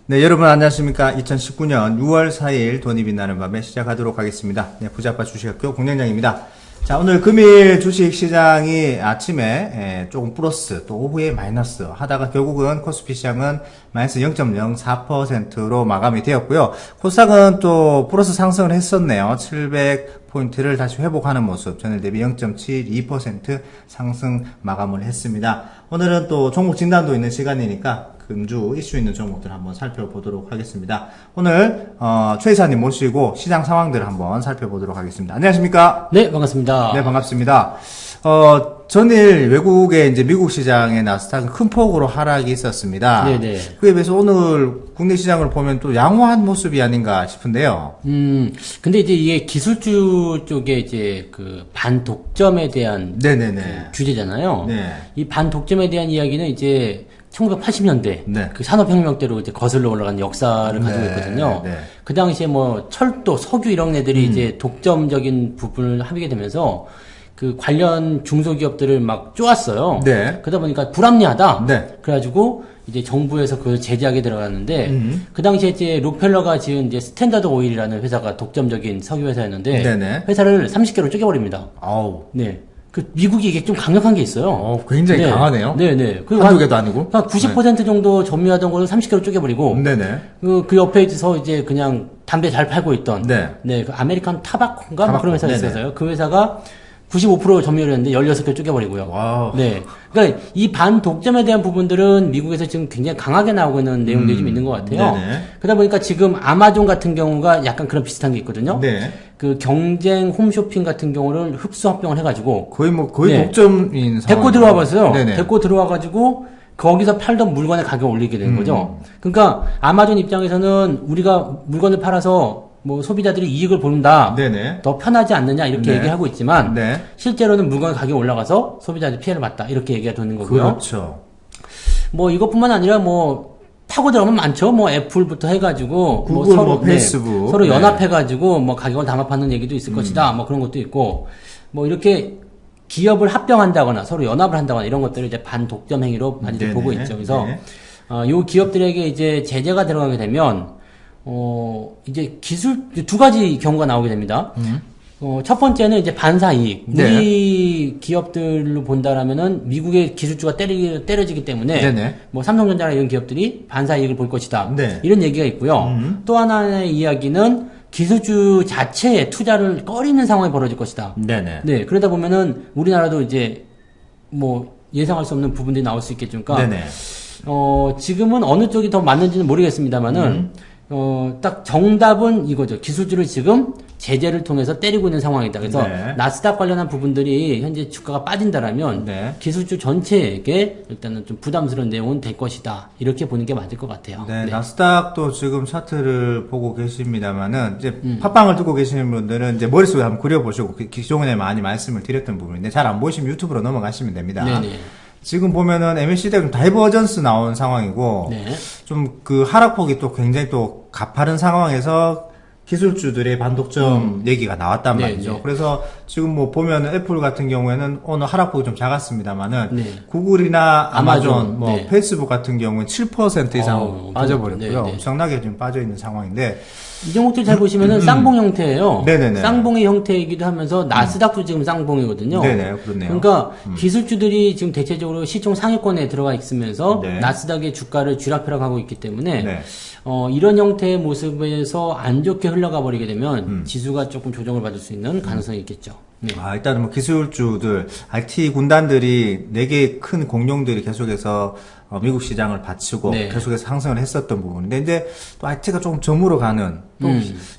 네, 여러분 안녕하십니까. 2019년 6월 4일 돈이 빛나는 밤에 시작하도록 하겠습니다. 네, 부자빠 주식학교 공장장입니다. 자, 오늘 금일 주식시장이 아침에 조금 플러스, 또 오후에 마이너스 하다가 결국은 코스피 시장은 마이너스 0.04%로 마감이 되었고요. 코스닥은 또 플러스 상승을 했었네요. 700포인트를 다시 회복하는 모습. 전일 대비 0.72% 상승 마감을 했습니다. 오늘은 또 종목 진단도 있는 시간이니까 금주 이슈 있는 종목들 한번 살펴보도록 하겠습니다. 오늘 최 이사님 모시고 시장 상황들을 한번 살펴보도록 하겠습니다. 안녕하십니까? 네, 반갑습니다. 네, 반갑습니다. 전일 외국의 이제 미국 시장의 나스닥은 큰 폭으로 하락이 있었습니다. 네네. 그에 비해서 오늘 국내 시장을 보면 또 양호한 모습이 아닌가 싶은데요. 근데 이제 이게 기술주 쪽에 이제 그 반독점에 대한 네네네. 그 규제잖아요. 네. 이 반독점에 대한 이야기는 이제 1980년대 네. 그 산업혁명 때로 이제 거슬러 올라간 역사를 가지고 네, 있거든요. 네. 그 당시에 뭐 철도, 석유 이런 애들이 이제 독점적인 부분을 하게 되면서 그 관련 중소기업들을 막 쪼았어요. 네. 그러다 보니까 불합리하다. 네. 그래가지고 이제 정부에서 그걸 제재하게 들어갔는데 그 당시에 이제 록펠러가 지은 이제 스탠다드 오일이라는 회사가 독점적인 석유 회사였는데 네네. 회사를 30개로 쪼개버립니다. 아우. 네. 그 미국이 이게 좀 강력한 게 있어요. 굉장히 네. 강하네요. 네네. 한두 개도 아니고. 한 90% 정도 점유하던 거를 30개로 쪼개버리고. 네네. 그 옆에 있어서 이제 그냥 담배 잘 팔고 있던. 네. 네. 그 아메리칸 타바코인가? 뭐 그런 회사가 네네. 있어서요. 그 회사가 95% 점유를 했는데 16개 쪼개버리고요. 와우. 네. 그러니까 이 반독점에 대한 부분들은 미국에서 지금 굉장히 강하게 나오고 있는 내용들이 좀 있는 것 같아요. 네네. 그러다 보니까 지금 아마존 같은 경우가 약간 그런 비슷한 게 있거든요. 네. 그 경쟁 홈쇼핑 같은 경우를 흡수 합병을 해가지고 거의 네. 독점인 상황. 데리고 들어와 봤어요. 네네. 데리고 들어와가지고 거기서 팔던 물건의 가격을 올리게 되는 거죠. 그러니까 아마존 입장에서는 우리가 물건을 팔아서 뭐 소비자들이 이익을 본다. 네네. 더 편하지 않느냐 이렇게 네. 얘기하고 있지만 네. 실제로는 물건의 가격이 올라가서 소비자들이 피해를 봤다. 이렇게 얘기가 되는 거고요. 그렇죠. 뭐 이것뿐만 아니라 뭐 파고 들어가면 많죠. 뭐 애플부터 해가지고 구글, 서로 뭐 페이스북. 서로 네. 연합해가지고 뭐 가격을 담합하는 얘기도 있을 것이다. 뭐 그런 것도 있고 뭐 이렇게 기업을 합병한다거나 서로 연합을 한다거나 이런 것들을 이제 반독점 행위로 많이들 네네. 보고 있죠. 그래서 네. 요 기업들에게 이제 제재가 들어가게 되면 이제 두 가지 경우가 나오게 됩니다. 첫 번째는 이제 반사 이익. 네. 우리 기업들로 본다라면은 미국의 기술주가 때려지기 때문에 네네. 뭐 삼성전자나 이런 기업들이 반사 이익을 볼 것이다. 네. 이런 얘기가 있고요. 또 하나의 이야기는 기술주 자체에 투자를 꺼리는 상황이 벌어질 것이다. 네네. 네. 그러다 보면은 우리나라도 이제 뭐 예상할 수 없는 부분들이 나올 수 있겠죠. 그러니까 네네. 지금은 어느 쪽이 더 맞는지는 모르겠습니다만은 딱 정답은 이거죠. 기술주를 지금 제재를 통해서 때리고 있는 상황이다. 그래서 네. 나스닥 관련한 부분들이 현재 주가가 빠진다라면 네. 기술주 전체에게 일단은 좀 부담스러운 내용은 될 것이다. 이렇게 보는 게 맞을 것 같아요. 네, 나스닥도 지금 차트를 보고 계십니다만은 이제 팟빵을 듣고 계시는 분들은 이제 머릿속에 한번 그려보시고 기존에 많이 말씀을 드렸던 부분인데 잘 안 보이시면 유튜브로 넘어가시면 됩니다. 네네. 지금 보면은 MACD가 다이버전스 나온 상황이고 네. 좀 그 하락폭이 또 굉장히 또 가파른 상황에서 기술주들의 반독점 얘기가 나왔단 네, 말이죠. 네. 그래서 지금 뭐 보면은 애플 같은 경우에는 오늘 하락폭이 좀 작았습니다만은 네. 구글이나 아마존, 아마존, 뭐 네. 페이스북 같은 경우는 7% 이상 빠져버렸고요. 네, 네. 엄청나게 지금 빠져 있는 상황인데 이 종목들 잘 보시면은 쌍봉 형태예요. 네네네. 쌍봉의 형태이기도 하면서 나스닥도 지금 쌍봉이거든요. 네네, 그렇네요. 그러니까 기술주들이 지금 대체적으로 시총 상위권에 들어가 있으면서 네. 나스닥의 주가를 쥐락펴락하고 있기 때문에 네. 이런 형태의 모습에서 안 좋게 흘러가 버리게 되면 지수가 조금 조정을 받을 수 있는 가능성이 있겠죠. 네. 일단은 뭐 기술주들, IT 군단들이 4개의 큰 공룡들이 계속해서 미국 시장을 받치고 네. 계속해서 상승을 했었던 부분인데 이제 또 IT가 조금 저물어 가는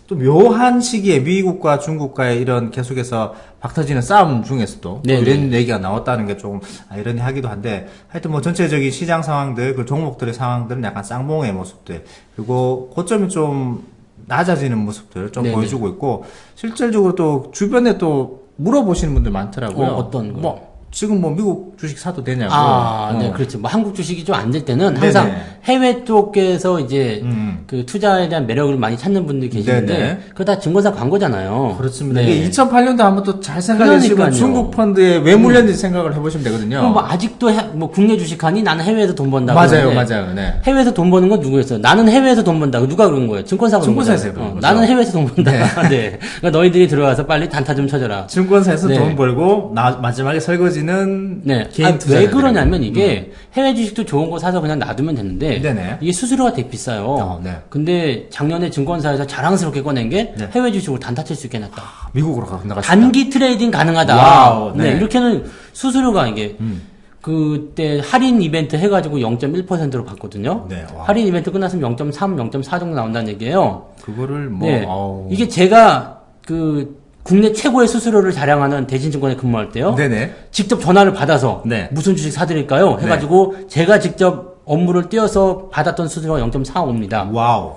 또 묘한 시기에 미국과 중국과의 이런 계속해서 박터지는 싸움 중에서도 또 네, 이런 얘기가 나왔다는 게 조금 아이러니하기도 한데 하여튼 뭐 전체적인 시장 상황들, 그 종목들의 상황들은 약간 쌍봉의 모습들 그리고 고점이 좀 낮아지는 모습들 좀 네네. 보여주고 있고 실질적으로 또 주변에 또 물어보시는 분들 많더라고요. 어떤 거요? 지금 뭐 미국 주식 사도 되냐고. 네, 그렇죠. 뭐 한국 주식이 좀 안 될 때는 항상 네네. 해외 쪽에서 이제 음. 그 투자에 대한 매력을 많이 찾는 분들이 계시는데 네네. 그거 다 증권사 광고잖아요. 그렇습니다. 네. 이게 2008년도 한번 또 잘 생각해주시고 그러니까요. 중국 펀드에 왜 물렸는지 생각을 해보시면 되거든요. 그럼 뭐 아직도 뭐 국내 주식하니 나는 해외에서 돈 번다. 맞아요, 그러는데 맞아요. 네. 해외에서 돈 버는 건 누구였어요? 나는 해외에서 돈 번다. 누가 그런 거예요? 증권사가 그런 증권사에서 거잖아요. 그런 거죠. 나는 해외에서 돈 번다. 네. 그러니까 너희들이 들어와서 빨리 단타 좀 쳐줘라. 증권사에서 네. 돈 벌고 마지막에 설거지는 네. 개인 왜 투자자들이에요. 그러냐면 이게 해외 주식도 좋은 거 사서 그냥 놔두면 되는데 네네. 이게 수수료가 되게 비싸요. 네. 근데 작년에 증권사에서 자랑스럽게 꺼낸 게 네. 해외 주식을 단타 칠 수 있게 해놨다. 미국으로 나갔습니다. 단기 트레이딩 가능하다. 와우, 네. 네. 이렇게는 수수료가 이게 그때 할인 이벤트 해가지고 0.1%로 받거든요. 네, 와. 할인 이벤트 끝났으면 0.3, 0.4 정도 나온다는 얘기예요. 그거를 뭐 네. 아우. 이게 제가 그 국내 최고의 수수료를 자랑하는 대신증권에 근무할 때요. 네네. 직접 전화를 받아서 네. 무슨 주식 사드릴까요? 해가지고 제가 직접 업무를 띄어서 받았던 수수료가 0.45입니다. 와우.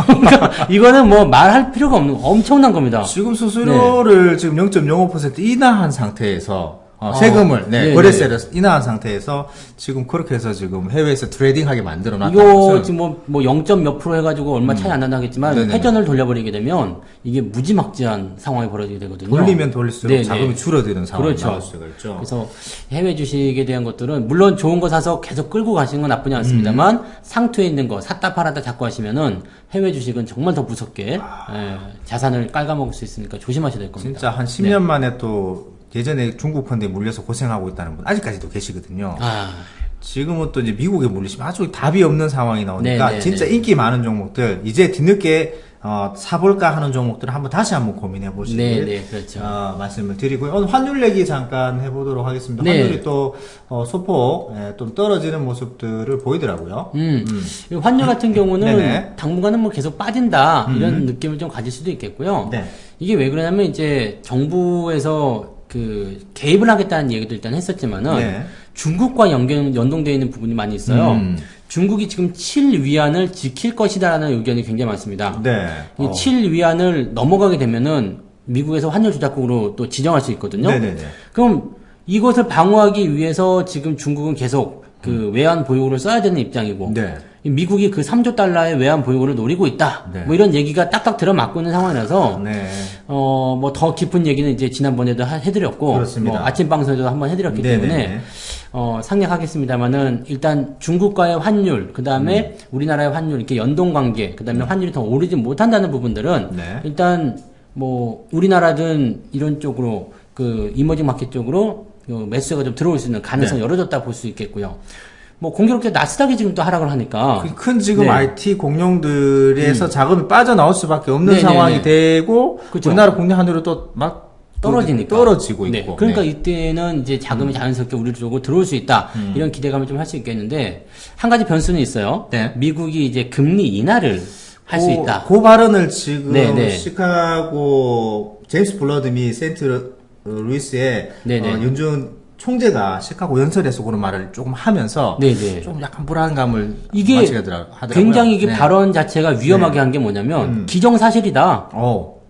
그러니까 이거는 뭐 말할 필요가 없는 엄청난 겁니다. 지금 수수료를 지금 0.05% 인하한 상태에서 세금을 네, 거래세를 인하한 상태에서 지금 그렇게 해서 지금 해외에서 트레이딩하게 만들어 놨다는 이거 것은 지금 뭐 0. 몇 프로 해가지고 얼마 차이 안 난다겠지만 네네네. 회전을 돌려버리게 되면 이게 무지막지한 상황이 벌어지게 되거든요. 돌리면 돌릴수록 네네. 자금이 줄어드는 상황이 그렇죠. 나올 수가 있죠. 그래서 해외 주식에 대한 것들은 물론 좋은 거 사서 계속 끌고 가시는 건 나쁘지 않습니다만 상투에 있는 거 샀다 팔았다 자꾸 하시면은 해외 주식은 정말 더 무섭게 자산을 깔아먹을 수 있으니까 조심하셔야 될 겁니다. 진짜 한 10년 만에 또 예전에 중국 펀드에 물려서 고생하고 있다는 분 아직까지도 계시거든요. 지금은 또 이제 미국에 물리시면 아주 답이 없는 상황이 나오니까 네네네. 진짜 인기 많은 종목들 이제 뒤늦게 사볼까 하는 종목들을 한번 고민해 보시길 네, 그렇죠. 말씀을 드리고요. 오늘 환율 얘기 잠깐 해보도록 하겠습니다. 네. 환율이 또 소폭 좀 떨어지는 모습들을 보이더라고요. 이 환율 같은 경우는 네네. 당분간은 뭐 계속 빠진다 이런 느낌을 좀 가질 수도 있겠고요. 네. 이게 왜 그러냐면 이제 정부에서 그 개입을 하겠다는 얘기도 일단 했었지만은 네. 중국과 연동되어 있는 부분이 많이 있어요. 중국이 지금 7위안을 지킬 것이다라는 의견이 굉장히 많습니다. 네. 이 7위안을 넘어가게 되면은 미국에서 환율 조작국으로 또 지정할 수 있거든요. 네네네. 그럼 이것을 방어하기 위해서 지금 중국은 계속 그 외환 보유고를 써야 되는 입장이고 네. 이 미국이 그 3조 달러의 외환 보유고를 노리고 있다. 네. 뭐 이런 얘기가 딱딱 들어맞고 있는 상황이라서 네. 뭐 더 깊은 얘기는 이제 지난번에도 해드렸고 그렇습니다. 뭐 아침 방송에도 한번 해드렸기 네네네. 때문에 상략하겠습니다만은 일단 중국과의 환율, 그 다음에 우리나라의 환율 이렇게 연동 관계, 그 다음에 환율이 더 오르지 못한다는 부분들은 네. 일단 뭐 우리나라든 이런 쪽으로 그 이머징 마켓 쪽으로 매수가 좀 들어올 수 있는 가능성이 열어졌다 볼 수 있겠고요. 뭐 공교롭게 나스닥이 지금 또 하락을 하니까 큰 지금 네. IT 공룡들에서 자금이 빠져나올 수밖에 없는 네네네. 상황이 되고 그쵸. 우리나라 국내 환율이 또 막 떨어지니까 떨어지고 네. 있고. 그러니까 네. 이때는 이제 자금이 자연스럽게 우리 쪽으로 들어올 수 있다 이런 기대감을 좀 할 수 있겠는데 한 가지 변수는 있어요. 네. 미국이 이제 금리 인하를 할 수 있다. 그 발언을 지금 네네. 시카고 제임스 블러드 미 세인트 루이스의 네네. 윤준 총재가 시카고 연설에서 그런 말을 조금 하면서 네네. 좀 약간 불안감을 이게 하더라고요. 굉장히 이게 네. 발언 자체가 위험하게 한 게 뭐냐면 기정사실이다.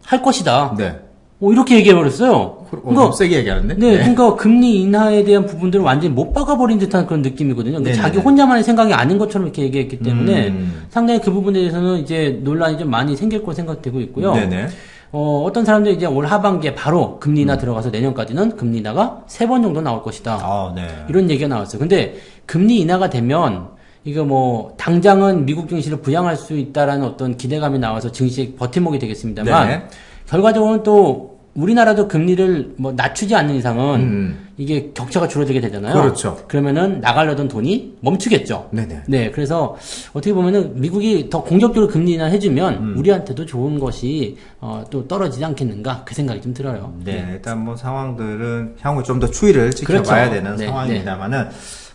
할 것이다. 네. 이렇게 얘기해버렸어요. 좀 세게 얘기하는데? 네, 그러니까 금리 인하에 대한 부분들을 완전히 못 박아버린 듯한 그런 느낌이거든요. 그러니까 네네네. 자기 혼자만의 생각이 아닌 것처럼 이렇게 얘기했기 때문에 상당히 그 부분에 대해서는 이제 논란이 좀 많이 생길 거 생각되고 있고요. 네네. 어떤 사람들이 이제 올 하반기에 바로 금리 인하 들어가서 내년까지는 금리 인하가 3번 정도 나올 것이다. 네. 이런 얘기가 나왔어요. 근데 금리 인하가 되면 이거 뭐 당장은 미국 증시를 부양할 수 있다라는 어떤 기대감이 나와서 증시 버팀목이 되겠습니다만 네. 결과적으로는 또 우리나라도 금리를 뭐 낮추지 않는 이상은 이게 격차가 줄어들게 되잖아요. 그렇죠. 그러면은 나가려던 돈이 멈추겠죠. 네네. 네, 그래서 어떻게 보면은 미국이 더 공격적으로 금리 인하 해주면 우리한테도 좋은 것이 또 떨어지지 않겠는가 그 생각이 좀 들어요. 네, 일단 뭐 상황들은 향후에 좀 더 추이를 지켜봐야 그렇죠. 되는 네, 상황입니다만은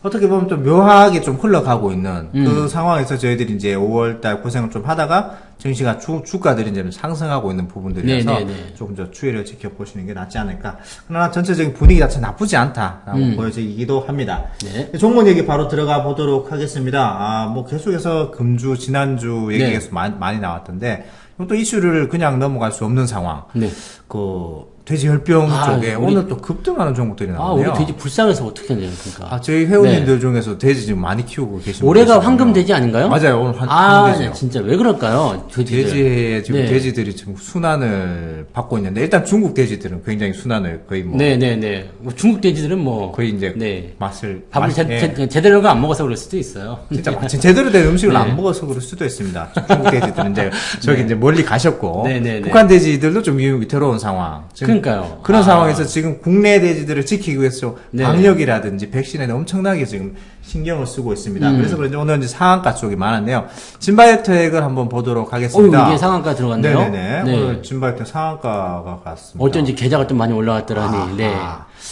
어떻게 보면 좀 묘하게 좀 흘러가고 있는 그 상황에서 저희들이 이제 5월달 고생을 좀 하다가 증시가 주가들이 이제 상승하고 있는 부분들이어서 네, 네, 네. 조금 더 추이를 지켜보시는 게 낫지 않을까. 그러나 전체적인 분위기 자체 나쁘지 않다라고 보여지기도 합니다. 네. 종목 얘기 바로 들어가 보도록 하겠습니다. 뭐 계속해서 금주 지난주 얘기 네. 계속 많이 나왔던데 또 이슈를 그냥 넘어갈 수 없는 상황. 네. 그 돼지 열병 아, 쪽에 우리- 오늘 또 급등하는 종목들이 아, 나오네요. 우리 돼지 불쌍해서 어떻게 해야 됩니까? 아, 저희 회원님들 중에서 돼지 지금 많이 키우고 계신 올해가 분들 황금 있거든요. 돼지 아닌가요? 맞아요. 오늘 아, 황금돼지요. 진짜 왜 그럴까요? 돼지들. 돼지에 지금 네. 돼지들이 지금 순환을 받고 있는데 일단 중국 돼지들은 굉장히 순환을 거의 뭐 네네네. 뭐 중국 돼지들은 뭐 거의 이제 네. 맛을 밥을 예. 제대로 안 먹어서 그럴 수도 있어요. 진짜 제대로 된 음식을 네. 안 먹어서 그럴 수도 있습니다. 중국 돼지들은 이제 저기 이제 멀리 가셨고 네네네. 북한 돼지들도 좀 위태로운 상황. 지금 그러니까요. 그런 아. 상황에서 지금 국내 돼지들을 지키기 위해서 네. 방역이라든지 백신에 엄청나게 지금 신경을 쓰고 있습니다. 그래서 그런지 오늘 이제 상한가 쪽이 많았네요. 진바이오텍을 한번 보도록 하겠습니다. 이게 상한가 들어갔네요. 네네네. 네. 오늘 진바이오텍 상한가가 갔습니다. 어쩐지 계좌가 좀 많이 올라갔더라니. 네.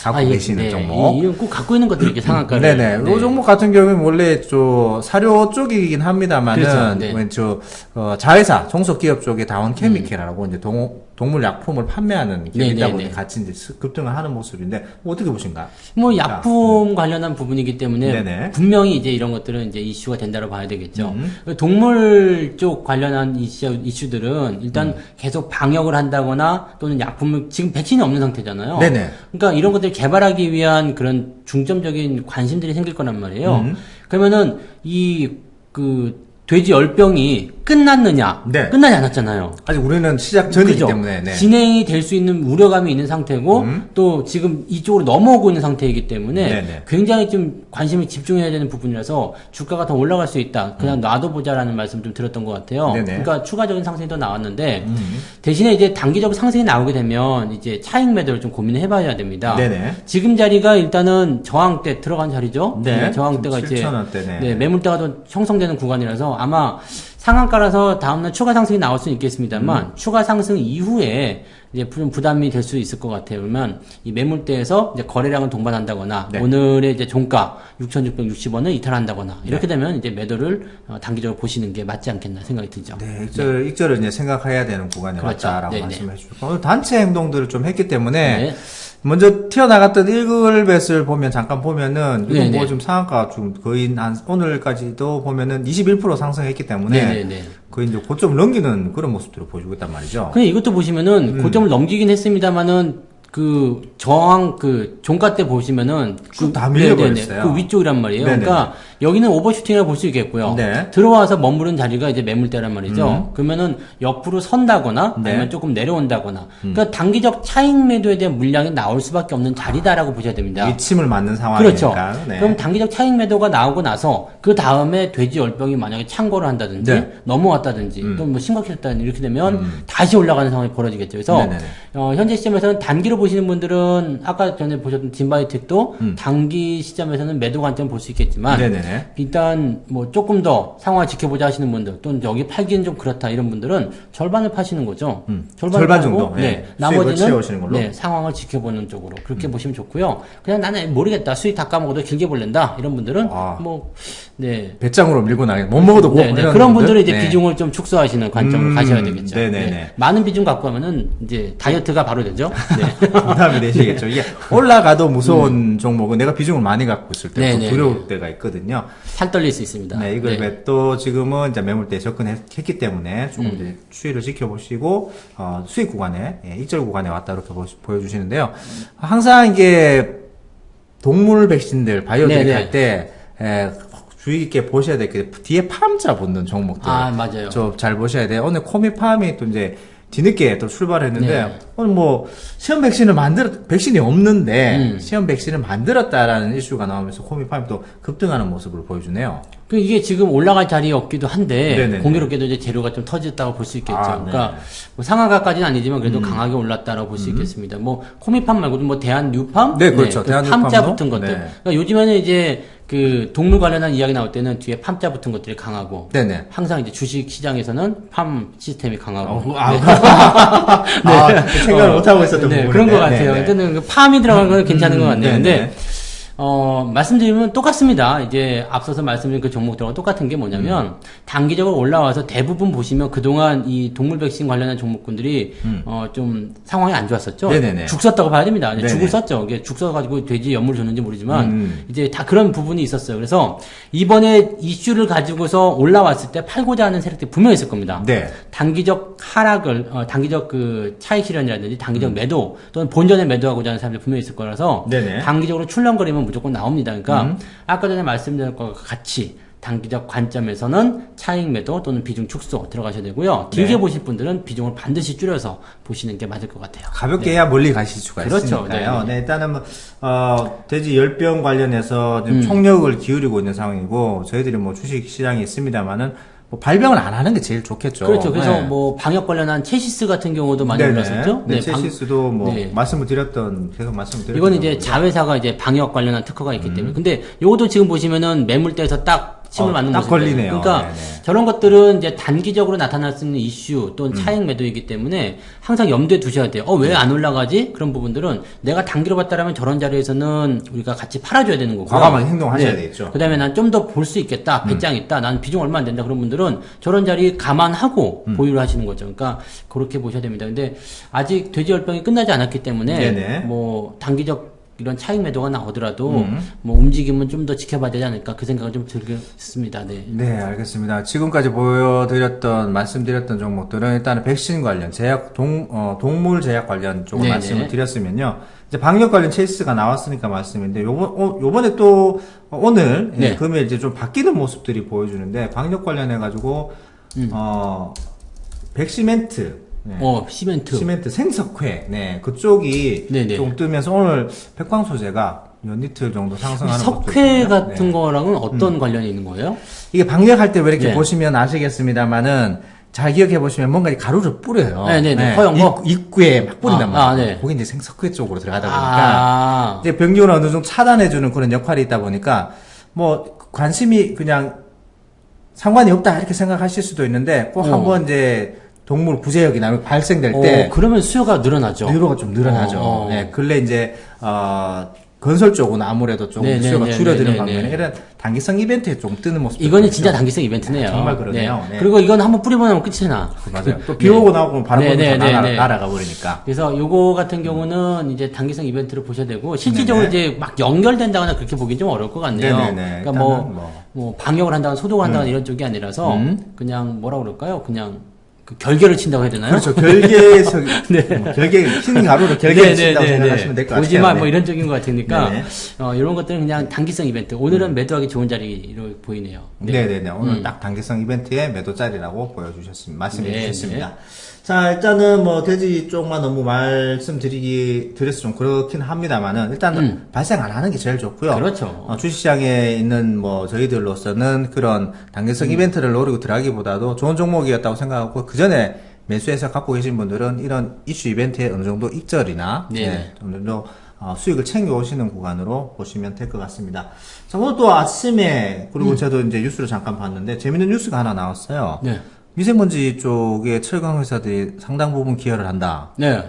갖고 이게- 계시는 종목. 이건 꼭 갖고 있는 것들이 이렇게 상한가를. 네네. 이 종목 같은 경우는 원래 사료 쪽이긴 합니다만은, 그렇죠. 네. 자회사, 종속기업 쪽에 다원 케미칼이라고 이제 동물 약품을 판매하는 기업이다 네네네. 보니 같이 이제 급등을 하는 모습인데, 어떻게 보신가? 뭐 약품 관련한 부분이기 때문에 네네. 분명히 이제 이런 것들은 이제 이슈가 된다고 봐야 되겠죠. 동물 쪽 관련한 이슈들은 일단 계속 방역을 한다거나 또는 약품을 지금 백신이 없는 상태잖아요. 네네. 그러니까 이런 것들을 개발하기 위한 그런 중점적인 관심들이 생길 거란 말이에요. 그러면은 돼지 열병이 끝났느냐? 네. 끝나지 않았잖아요. 아직 우리는 시작 전이기 그죠? 때문에, 네. 진행이 될 수 있는 우려감이 있는 상태고 또 지금 이쪽으로 넘어오고 있는 상태이기 때문에 네네. 굉장히 좀 관심을 집중해야 되는 부분이라서 주가가 더 올라갈 수 있다. 그냥 놔둬보자라는 말씀 좀 들었던 것 같아요. 네네. 그러니까 추가적인 상승이 더 나왔는데 대신에 이제 단기적 상승이 나오게 되면 이제 차익 매도를 좀 고민을 해봐야 됩니다. 네네. 지금 자리가 일단은 저항대 들어간 자리죠. 네. 저항대가 지금 이제 7,000원대네. 네, 매물대가 더 형성되는 구간이라서 아마 상한가라서 다음날 추가 상승이 나올 수는 있겠습니다만 추가 상승 이후에 이제 좀 부담이 될 수 있을 것 같아요. 그러면 이 매물대에서 이제 거래량을 동반한다거나 네. 오늘의 이제 종가 6,660원을 이탈한다거나 이렇게 되면 이제 매도를 단기적으로 보시는 게 맞지 않겠나 생각이 들죠. 네, 익절을 이제 생각해야 되는 구간에 그렇죠. 왔다라고 네네. 말씀해 주셨고, 오늘 단체 행동들을 좀 했기 때문에, 네. 먼저 튀어나갔던 1글벳을 보면, 잠깐 보면은, 이거 네네. 뭐 좀 상한가 좀 거의 오늘까지도 보면은 21% 상승했기 때문에, 네네네. 거의 이제 고점 넘기는 그런 모습들을 보여주고 있단 말이죠. 근데 이것도 보시면은 고점을 넘기긴 했습니다만은 저항 종가 때 보시면은 쭉다 밀려버렸어요. 네네네. 그 위쪽이란 말이에요. 네네네. 그러니까 여기는 오버슈팅이라고 볼 수 있겠고요. 네. 들어와서 머무른 자리가 이제 매물대란 말이죠. 그러면은 옆으로 선다거나 네. 아니면 조금 내려온다거나. 그러니까 단기적 차익 매도에 대한 물량이 나올 수밖에 없는 자리다라고 보셔야 됩니다. 이침을 맞는 상황이니까. 그렇죠. 네. 그럼 단기적 차익 매도가 나오고 나서 그 다음에 돼지 열병이 만약에 창고를 한다든지 네. 넘어왔다든지 또 뭐 심각해졌다든지 이렇게 되면 다시 올라가는 상황이 벌어지겠죠. 그래서 네네네. 현재 시점에서는 단기로 보시는 분들은 아까 전에 보셨던 진바이오텍도 단기 시점에서는 매도 관점 볼 수 있겠지만 네네네. 일단 뭐 조금 더 상황을 지켜보자 하시는 분들 또는 여기 팔기는 좀 그렇다 이런 분들은 절반을 파시는 거죠. 절반을 절반 팔고, 정도, 네. 네. 수익을 나머지는 채우시는 걸로. 네, 상황을 지켜보는 쪽으로 그렇게 보시면 좋고요. 그냥 나는 모르겠다 수익 다 까먹어도 길게 볼랜다 이런 분들은 아. 네. 배짱으로 밀고 나게 못 먹어도 꼭 네, 네. 이런 그런 분들? 분들은 이제 네. 비중을 좀 축소하시는 관점으로 가셔야 되겠죠. 네네네. 많은 비중 갖고 하면은 이제 다이어트가 바로 되죠. 네. 부담이 되시겠죠. 이게 올라가도 무서운 종목은 내가 비중을 많이 갖고 있을 때 좀 네네네. 두려울 때가 있거든요. 살 떨릴 수 있습니다. 네, 이걸 네. 또 지금은 이제 매물대에 접근했기 때문에 조금 이제 추이를 지켜보시고, 수익 구간에, 익절 구간에 왔다 이렇게 보여주시는데요. 항상 이게 동물 백신들, 바이오텍 네네. 할 때, 주의 깊게 보셔야 될 게 뒤에 팜자 붙는 종목들. 아, 맞아요. 좀 잘 보셔야 돼요. 오늘 코미팜이 또 이제 뒤늦게 또 출발했는데 네. 오늘 뭐 시험 백신을 백신이 없는데 시험 백신을 만들었다라는 이슈가 나오면서 코미팜이 또 급등하는 모습을 보여주네요. 이게 지금 올라갈 자리였기도 한데 네네네. 공교롭게도 이제 재료가 좀 터졌다고 볼 수 있겠죠. 아, 네. 그러니까 뭐 상하가까지는 아니지만 그래도 강하게 올랐다라고 볼 수 있겠습니다. 뭐 코미팜 말고도 뭐 대한 뉴팜, 네, 그렇죠. 대한 팜자 뉴팜도? 붙은 것들. 네. 그러니까 요즘에는 이제 동물 관련한 이야기 나올 때는 뒤에 팜자 붙은 것들이 강하고 네네. 항상 이제 주식 시장에서는 팜 시스템이 강하고 생각을 못하고 있었던 네, 부분인데. 그런 것 같아요. 네네. 일단은 그 팜이 들어간 건 괜찮은 것 같네요. 네네. 근데 말씀드리면 똑같습니다. 이제 앞서서 말씀드린 그 종목들하고 똑같은 게 뭐냐면, 단기적으로 올라와서 대부분 보시면 그동안 이 동물 백신 관련한 종목군들이, 좀 상황이 안 좋았었죠. 네네네. 죽 썼다고 봐야 됩니다. 네네. 죽을 썼죠. 이게 죽 써가지고 돼지 연물을 줬는지 모르지만, 이제 다 그런 부분이 있었어요. 그래서 이번에 이슈를 가지고서 올라왔을 때 팔고자 하는 세력들이 분명히 있을 겁니다. 네. 단기적 하락을, 단기적 그 차익 실현이라든지 단기적 매도 또는 본전에 매도하고자 하는 사람들이 분명히 있을 거라서 네네. 단기적으로 출렁거리면 무조건 나옵니다. 그러니까 아까 전에 말씀드린 것과 같이 단기적 관점에서는 차익 매도 또는 비중 축소 들어가셔야 되고요. 길게 네. 보실 분들은 비중을 반드시 줄여서 보시는 게 맞을 것 같아요. 가볍게 해야 멀리 가실 수가 그렇죠. 있으니까요. 네. 네, 일단은 뭐, 돼지 열병 관련해서 지금 총력을 기울이고 있는 상황이고, 저희들이 뭐 주식 시장이 있습니다만은, 뭐 발병을 안 하는 게 제일 좋겠죠. 그렇죠. 그래서 네. 뭐 방역 관련한 체시스 같은 경우도 많이 네네. 올랐었죠. 네, 체시스도 뭐 네. 말씀을 드렸던 계속 말씀드렸던 이거는 이제 자회사가 이제 방역 관련한 특허가 있기 때문에. 근데 요것도 지금 보시면은 매물대에서 딱 침을 맞는 딱 모습이에요. 걸리네요. 그러니까 네네. 저런 것들은 이제 단기적으로 나타날 수 있는 이슈 또는 차익 매도이기 때문에 항상 염두에 두셔야 돼요. 왜 안 올라가지? 그런 부분들은 내가 단기로 봤다라면 저런 자리에서는 우리가 같이 팔아줘야 되는 거고요. 과감하게 행동하셔야 되겠죠. 그다음에 난 좀 더 볼 수 있겠다. 배짱 있다. 난 비중 얼마 안 된다. 그런 분들은 저런 자리 감안하고 보유를 하시는 거죠. 그러니까 그렇게 보셔야 됩니다. 근데 아직 돼지열병이 끝나지 않았기 때문에 네네. 뭐 단기적 이런 차익 매도가 나오더라도 뭐 움직임은 좀 더 지켜봐야 되지 않을까 그 생각을 좀 들겠습니다. 네. 네, 알겠습니다. 지금까지 말씀드렸던 종목들은 일단은 백신 관련, 동물 제약 관련 쪽을 네네. 말씀을 드렸으면요. 이제 방역 관련 체이스가 나왔으니까 말씀인데, 요번에 또, 오늘, 네. 금일 이제 좀 바뀌는 모습들이 보여주는데, 방역 관련해가지고, 백시멘트, 네. 시멘트 생석회, 네, 그쪽이 네네. 좀 뜨면서 오늘 백광소재가 연이틀 정도 상승하는 것도 석회 있고요. 같은 네. 거랑은 어떤 관련이 있는 거예요? 이게 방역할 때 왜 이렇게 네. 보시면 아시겠습니다만은 잘 기억해 보시면 뭔가 이 가루를 뿌려요. 네네네. 허연 거? 입구에 막 뿌린단 말이에요. 네. 그게 이제 생석회 쪽으로 들어가다 보니까 이제 병균을 어느 정도 차단해주는 그런 역할이 있다 보니까 뭐 관심이 그냥 상관이 없다 이렇게 생각하실 수도 있는데 꼭 한번 이제 동물 구제역이 나면 발생될 때 그러면 수요가 늘어나죠. 유로가 좀 늘어나죠. 네, 근래 이제 건설 쪽은 아무래도 좀 네네네네네. 수요가 줄어드는 방면에 이런 단기성 이벤트에 좀 뜨는 모습. 이거는 진짜 단기성 이벤트네요. 정말 그러네요. 네. 그리고 이건 한번 뿌려보면 끝이나. 맞아요. 또 비 오고 나오고 바로 네네네네. 날아가 버리니까. 그래서 요거 같은 경우는 이제 단기성 이벤트를 보셔야 되고 실질적으로 이제 막 연결된다거나 그렇게 보긴 좀 어려울 것 같네요. 네네네. 그러니까 뭐 방역을 한다거나 소독을 한다거나 이런 쪽이 아니라서 그냥 뭐라 그럴까요? 그냥 그 결계를 친다고 해야 되나요? 그렇죠. 결계에서 결계 흰 가루로 결계를 친다고 생각하시면 될 것 같아요. 보지마 네. 뭐 이런 쪽인 것 같으니까 네네. 이런 것들은 그냥 단기성 이벤트. 오늘은 매도하기 좋은 자리로 보이네요. 네네네. 오늘 딱 단기성 이벤트의 매도 자리라고 보여주셨습니다. 말씀해 네, 주셨습니다. 자, 일단은 뭐 돼지 쪽만 너무 드려서 좀 그렇긴 합니다만은 일단 발생 안 하는 게 제일 좋고요. 그렇죠. 주식시장에 있는 뭐 저희들로서는 그런 단기성 이벤트를 노리고 들어가기보다도 좋은 종목이었다고 생각하고 그 전에 매수해서 갖고 계신 분들은 이런 이슈 이벤트에 어느 정도 익절이나 네네. 어느 정도 수익을 챙겨 오시는 구간으로 보시면 될 것 같습니다. 자, 오늘 또 아침에 그리고 저도 이제 뉴스를 잠깐 봤는데 재밌는 뉴스가 하나 나왔어요. 네. 미세먼지 쪽에 철강 회사들이 상당 부분 기여를 한다. 네.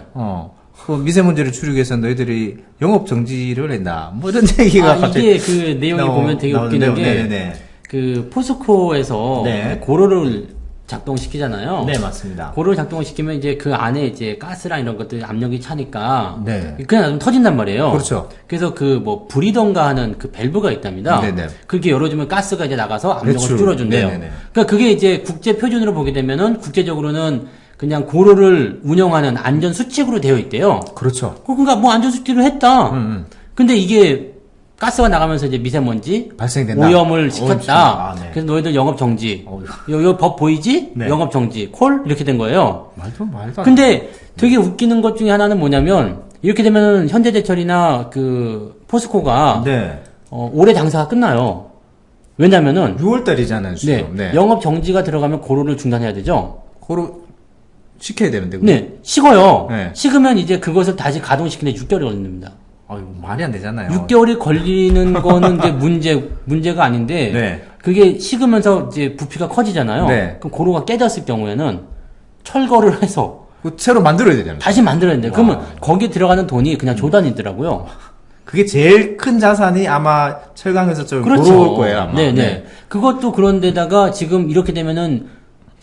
그 미세먼지를 줄이기 위해서 너희들이 영업 정지를 했다. 뭐 이런 얘기가 이게 그 내용이 보면 되게 웃기는 게 네네네. 그 포스코에서 네. 고로를 작동시키잖아요. 네, 맞습니다. 고로를 작동을 시키면 이제 그 안에 이제 가스랑 이런 것들 압력이 차니까 네. 그냥 놔두면 터진단 말이에요. 그렇죠. 그래서 그 뭐 불이던가 하는 그 밸브가 있답니다. 네네. 그렇게 열어주면 가스가 이제 나가서 압력을 배출. 줄여준대요. 네네네. 그러니까 그게 이제 국제 표준으로 보게 되면은 국제적으로는 그냥 고로를 운영하는 안전 수칙으로 되어 있대요. 그렇죠. 그러니까 뭐 안전 수칙을 했다. 근데 이게 가스가 나가면서 이제 미세먼지 발생된다. 오염을 시켰다. 네. 그래서 너희들 영업 정지. 요 법 보이지? 네. 영업 정지. 콜 이렇게 된 거예요. 말도 안 근데 되게 웃기는 것 중에 하나는 뭐냐면 이렇게 되면은 현대제철이나 그 포스코가 네. 올해 장사가 끝나요. 왜냐면은 6월달이잖아요, 지금. 네. 영업 정지가 들어가면 고로를 중단해야 되죠. 고로 시켜야 되는데. 네. 식어요. 네. 식으면 이제 그것을 다시 가동시키는데 6개월이 걸립니다. 아유, 말이 안 되잖아요. 6개월이 걸리는 거는 이제 문제가 아닌데, 네. 그게 식으면서 이제 부피가 커지잖아요. 네. 그럼 고로가 깨졌을 경우에는 철거를 해서 그 새로 만들어야 되잖아요. 다시 만들어야 돼요. 그러면 거기에 들어가는 돈이 그냥 조단이더라고요. 그게 제일 큰 자산이 아마 철강에서 좀 그렇죠. 부러울 거예요, 아마. 네네. 그것도 그런데다가 지금 이렇게 되면은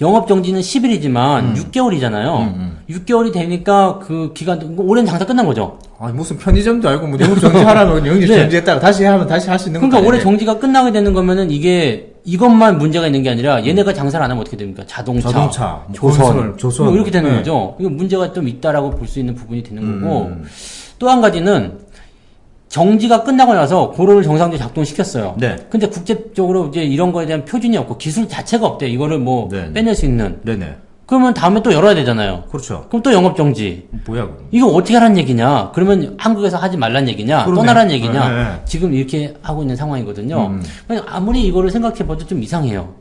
영업정지는 10일이지만 6개월이잖아요. 6개월이 되니까 그 기간, 올해는 장사 끝난 거죠. 아니, 무슨 편의점도 알고, 뭐, 영업 정지하라면 영업 네. 정지했다가 다시 하면 다시 할 수 있는 그러니까 거잖아요. 올해 정지가 끝나게 되는 거면은 이게 이것만 문제가 있는 게 아니라 얘네가 장사를 안 하면 어떻게 됩니까? 자동차, 뭐 조선, 조선. 뭐 이렇게 되는 네. 거죠. 이거 문제가 좀 있다라고 볼 수 있는 부분이 되는 거고 또 한 가지는 정지가 끝나고 나서 고로를 정상적으로 작동시켰어요. 네. 근데 국제적으로 이제 이런 거에 대한 표준이 없고 기술 자체가 없대. 이거를 뭐 네. 빼낼 수 있는. 네네. 그러면 다음에 또 열어야 되잖아요. 그렇죠. 그럼 또 영업정지. 뭐야, 그럼. 이거 어떻게 하라는 얘기냐? 그러면 한국에서 하지 말란 얘기냐? 그러네. 떠나란 얘기냐? 네, 네. 지금 이렇게 하고 있는 상황이거든요. 아무리 이거를 생각해봐도 좀 이상해요.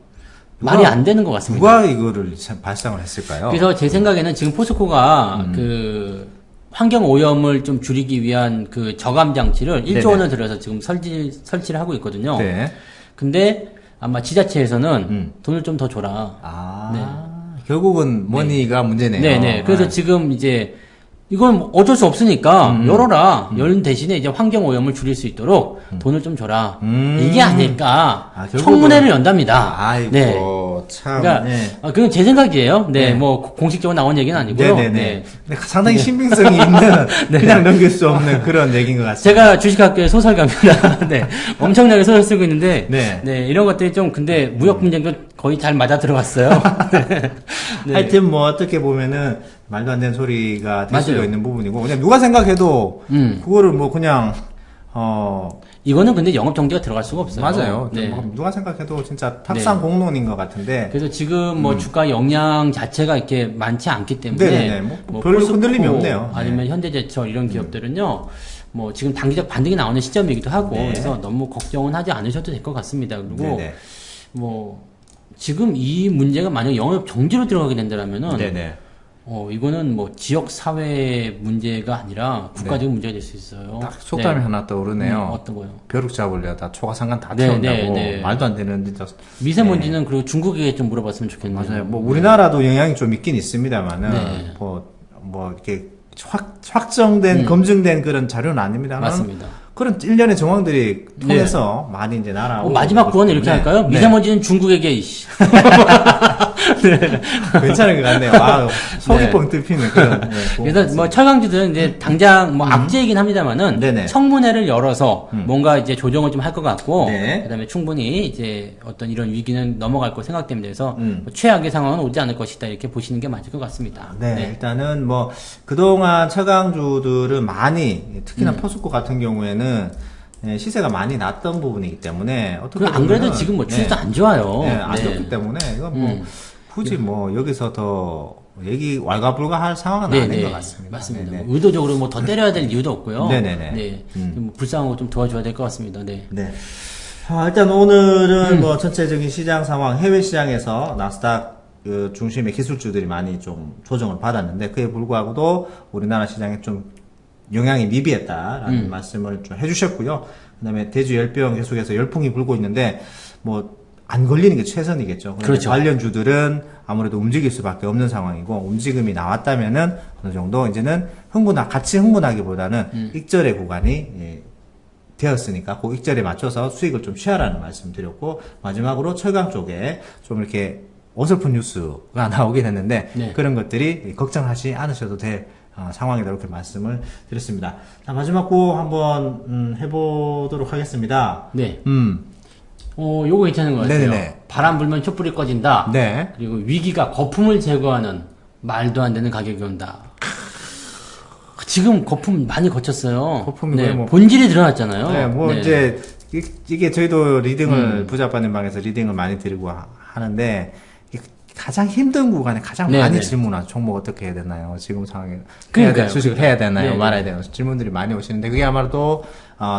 말이 누가- 안 되는 것 같습니다. 누가 이거를 발상을 했을까요? 그래서 제 생각에는 지금 포스코가 그 환경 오염을 좀 줄이기 위한 그 저감 장치를 1조 네네. 원을 들여서 지금 설치를 하고 있거든요. 네. 근데 아마 지자체에서는 돈을 좀 더 줘라. 아, 결국은 머니가 문제네요. 네네. 그래서 지금 이제 이건 어쩔 수 없으니까 열어라. 열 대신에 이제 환경 오염을 줄일 수 있도록 돈을 좀 줘라. 이게 아닐까. 아, 결국은- 청문회를 연답니다. 아이고, 네. 참. 그러니까 네. 그건 제 생각이에요. 네, 네. 뭐 공식적으로 나온 얘기는 아니고요. 네네네. 네. 근데 상당히 신빙성이 있는, 그냥 넘길 수 없는 그런 얘기인 것 같습니다. 제가 주식학교의 소설가입니다. 네. 엄청나게 소설 쓰고 있는데, 네. 이런 것들이 좀, 근데 무역 분쟁도 거의 잘 맞아 들어갔어요. 네. 하여튼 뭐 어떻게 보면은 말도 안 되는 소리가 될 수도 맞아요. 있는 부분이고, 그냥 누가 생각해도 그거를 뭐 그냥, 이거는 근데 영업 정지가 들어갈 수가 없어요. 맞아요. 네. 뭐 누가 생각해도 진짜 탁상 공론인 것 같은데. 그래서 지금 뭐 주가 영향 자체가 이렇게 많지 않기 때문에 네네네. 뭐 별로 포스코 흔들림이 없네요. 아니면 현대제철 이런 기업들은요. 뭐 지금 단기적 반등이 나오는 시점이기도 하고 네. 그래서 너무 걱정은 하지 않으셔도 될 것 같습니다. 그리고 네네. 뭐 지금 이 문제가 만약 영업 정지로 들어가게 된다면은 네네. 이거는 뭐 지역 사회 문제가 아니라 국가적인 문제가 될 수 있어요. 딱 속담이 하나 떠오르네요. 어떤 거요? 벼룩 잡으려다 초가 상간 다 네, 태운다고. 네, 네. 말도 안 되는 진짜. 미세먼지는 그리고 중국에게 좀 물어봤으면 좋겠네요. 맞아요. 뭐 우리나라도 영향이 좀 있긴 있습니다만은 네. 뭐 이렇게 확정된 검증된 그런 자료는 아닙니다. 맞습니다. 그런 일련의 정황들이 통해서 많이 이제 날아오고 마지막 구원은 이렇게 때문에. 할까요? 네. 미세먼지는 중국에게 이씨. 괜찮은 것 같네요. 아, 속이 뻥 뚫히는 그런. 네, 그래서 뭐 철강주들은 이제 당장 뭐 악재이긴 합니다만은 네네. 청문회를 열어서 뭔가 이제 조정을 좀 할 것 같고 네. 그다음에 충분히 이제 어떤 이런 위기는 넘어갈 거 생각됩니다. 그래서 음. 뭐 최악의 상황은 오지 않을 것이다 이렇게 보시는 게 맞을 것 같습니다. 네, 일단은 뭐 그동안 철강주들은 많이 특히나 포스코 같은 경우에는 시세가 많이 낮던 부분이기 때문에 어떻게 안 그래도 보면은, 지금 뭐 추세도 네, 안 좋아요. 네, 안 네. 좋기 때문에 이건 뭐 굳이 뭐 여기서 더 얘기 왈가불가할 상황은 네, 아닌 네. 것 같습니다. 맞습니다. 네, 네. 뭐 의도적으로 뭐 더 때려야 될 이유도 없고요. 네네네. 네. 좀 불쌍하고 좀 도와줘야 될 것 같습니다. 네. 네. 일단 오늘은 뭐 전체적인 시장 상황, 해외 시장에서 나스닥 그 중심의 기술주들이 많이 좀 조정을 받았는데 그에 불구하고도 우리나라 시장에 좀 영향이 미비했다라는 말씀을 좀 해주셨고요. 그다음에 대주 열병 계속해서 열풍이 불고 있는데 뭐 안 걸리는 게 최선이겠죠. 그런데 그렇죠. 관련주들은 아무래도 움직일 수밖에 없는 상황이고 움직임이 나왔다면은 어느 정도 이제는 같이 흥분하기보다는 익절의 구간이 되었으니까 그 익절에 맞춰서 수익을 좀 취하라는 말씀 드렸고 마지막으로 철강 쪽에 좀 이렇게 어설픈 뉴스가 나오긴 했는데 네. 그런 것들이 걱정하지 않으셔도 될 상황이다 이렇게 말씀을 드렸습니다. 자 마지막 거 한번 해보도록 하겠습니다. 네. 요거 괜찮은 것 같아요. 네네네. 바람 불면 촛불이 꺼진다. 네. 그리고 위기가 거품을 제거하는 말도 안 되는 가격이 온다. 지금 거품 많이 거쳤어요. 거품이 네, 거의 뭐- 본질이 드러났잖아요. 네, 뭐 네. 이제 이게 저희도 리딩을 부자빠님 방에서 리딩을 많이 드리고 하는데 이게 가장 힘든 구간에 가장 네, 많이 네. 질문하죠. 종목 어떻게 해야 되나요? 지금 상황에 그러니까요. 주식을 해야 되나요? 네, 말아야 되나요? 질문들이 많이 오시는데 그게 아마도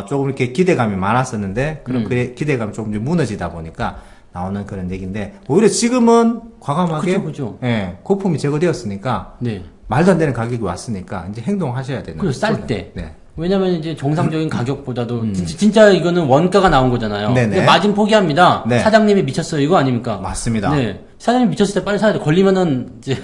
조금 이렇게 기대감이 많았었는데 그런 기대감이 조금 좀 무너지다 보니까 나오는 그런 얘기인데 오히려 지금은 과감하게 그죠. 예, 거품이 제거되었으니까 네. 말도 안 되는 가격이 왔으니까 이제 행동하셔야 되는 그리고 쌀 거죠. 때. 네. 왜냐면 이제 정상적인 가격보다도 진짜 이거는 원가가 나온 거잖아요. 네네. 근데 마진 포기합니다. 네. 사장님이 미쳤어요. 이거 아닙니까? 맞습니다. 네. 사장님이 미쳤을 때 빨리 사야 돼. 걸리면은 이제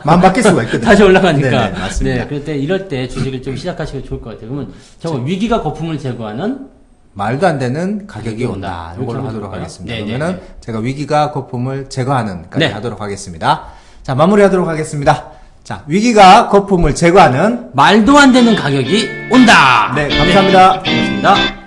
마음 바뀔 수가 있거든요. 다시 올라가니까. 네네, 맞습니다. 네. 그럴 때 이럴 때 주식을 좀 시작하시면 좋을 것 같아요. 그러면 저 위기가 거품을 제거하는 말도 안 되는 가격이 온다. 이렇게 이걸로 하면 하도록 될까요? 하겠습니다. 네, 그러면은 네, 네. 제가 위기가 거품을 제거하는까지 네. 하도록 하겠습니다. 자, 마무리하도록 하겠습니다. 자, 위기가 거품을 제거하는 말도 안 되는 가격이 온다. 네, 감사합니다. 고맙습니다.